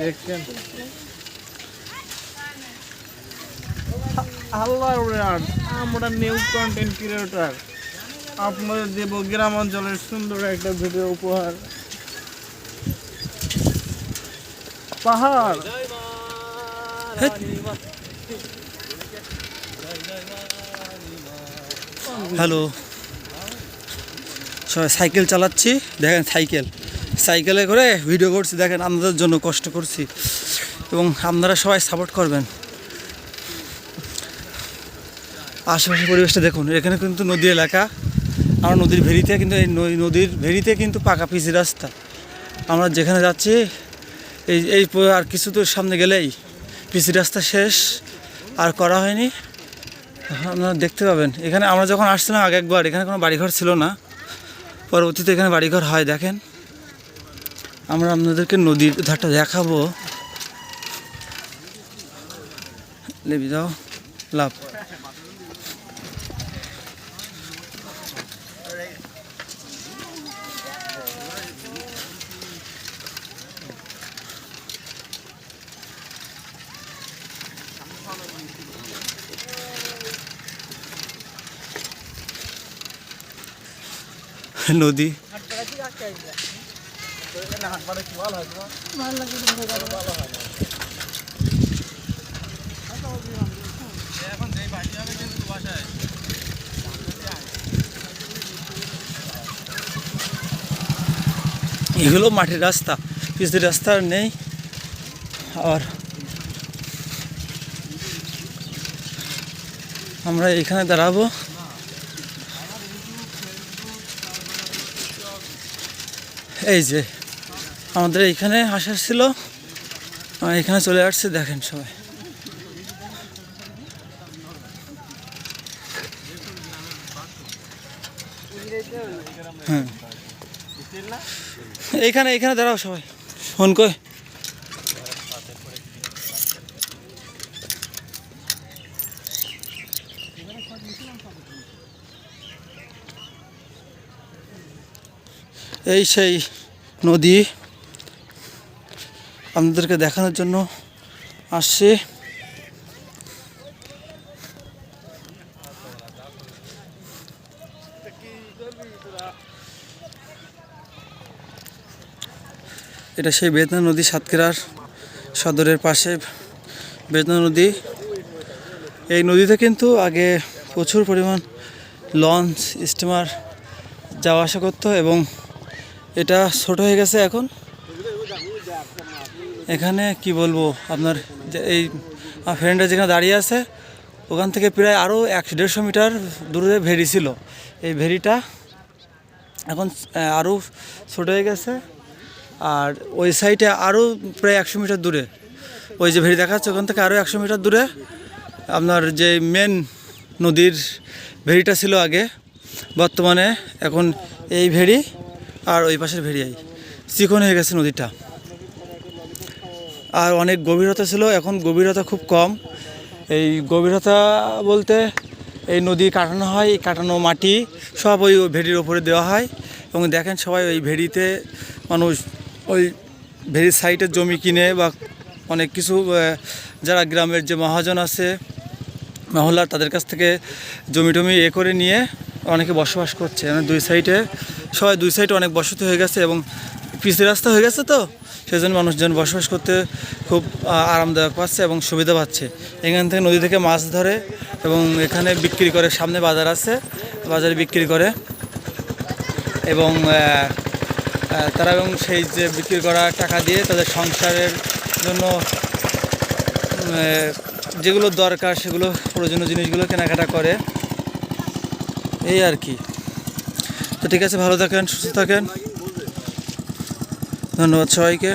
দেখছেন আল্লাহর আমরা নিউজ কন্টেন্ট ক্রিয়েটর আপনাদের দেব গ্রাম অঞ্চলের সুন্দর একটা ভিডিও উপহার। পাহাড় হ্যালো, সবাই সাইকেল চালাচ্ছি, দেখেন সাইকেলে করে ভিডিও করছি, দেখেন আপনাদের জন্য কষ্ট করছি এবং আপনারা সবাই সাপোর্ট করবেন। আশেপাশের পরিবেশটা দেখুন, এখানে কিন্তু নদী এলাকা, আমরা নদীর ভেরিতে কিন্তু এই নদীর ভেরিতে কিন্তু পাকা পিচি রাস্তা। আমরা যেখানে যাচ্ছি এই আর কিছু দূর সামনে গেলেই পিচি রাস্তা শেষ, আর করা হয়নি। আপনারা দেখতে পাবেন এখানে আমরা যখন আসছিলাম আগে একবার, এখানে কোনো বাড়িঘর ছিল না, পরবর্তীতে এখানে বাড়িঘর হয়। দেখেন আমরা আপনাদেরকে নদীর ধারটা দেখাবো। লেবি যাও লাভ। নদী এগুলো মাটির রাস্তা, পিচের রাস্তা আর নেই। আর আমরা এখানে দাঁড়াবো। এই যে আমাদের এইখানে আসার ছিল, এখানে চলে আসছে, দেখেন সবাই। হ্যাঁ এইখানে দাঁড়াও সবাই, ফোন কই। এই সেই নদী আপনাদেরকে দেখানোর জন্য আসছি। এটা সেই বেদনা নদী, সাতক্ষীরার সদরের পাশে বেদনা নদী। এই নদীতে কিন্তু আগে প্রচুর পরিমাণ লঞ্চ, স্টিমার যাওয়া আসা করতো এবং এটা ছোট হয়ে গেছে এখন। এখানে কি বলবো আপনার, এই ফ্রেন্ডরা যেখানে দাঁড়িয়ে আছে ওখান থেকে প্রায় আরও 100-150 মিটার দূরে ভেরি ছিল। এই ভেরিটা এখন আরও ছোট হয়ে গেছে। আর ওই সাইডে আরও প্রায় 100 মিটার দূরে, ওই যে ভেরি দেখাচ্ছে ওখান থেকে আরও 100 মিটার দূরে আপনার যে মেন নদীর ভেরিটা ছিল আগে, বর্তমানে এখন এই ভেরি আর ওই পাশের ভেরিয়াই চিকন হয়ে গেছে নদীটা। আর অনেক গভীরতা ছিল, এখন গভীরতা খুব কম। এই গভীরতা বলতে এই নদী কাটানো হয়, এই কাটানো মাটি সব ওই ভেরির ওপরে দেওয়া হয়। এবং দেখেন সবাই ওই ভেরিতে মানুষ ওই ভেরির সাইডে জমি কিনে বা অনেক কিছু, যারা গ্রামের যে মহাজন আছে মহল্লার, তাদের কাছ থেকে জমি টমি করে নিয়ে অনেকে বসবাস করছে। মানে সবাই দুই সাইডে অনেক বসতি হয়ে গেছে এবং পিচের রাস্তা হয়ে গেছে, তো সেজন্য মানুষজন বসবাস করতে খুব আরামদায়ক পাচ্ছে এবং সুবিধা পাচ্ছে। এখান থেকে নদী থেকে মাছ ধরে এবং এখানে বিক্রি করে, সামনে বাজার আছে, বাজারে বিক্রি করে এবং তারা এবং সেই যে বিক্রি করা টাকা দিয়ে তাদের সংসারের জন্য যেগুলো দরকার সেগুলো প্রয়োজনীয় জিনিসগুলো কেনাকাটা করে, এই আর কি। তো ঠিক আছে, ভালো থাকেন, সুস্থ থাকেন, ধন্যবাদ সবাইকে।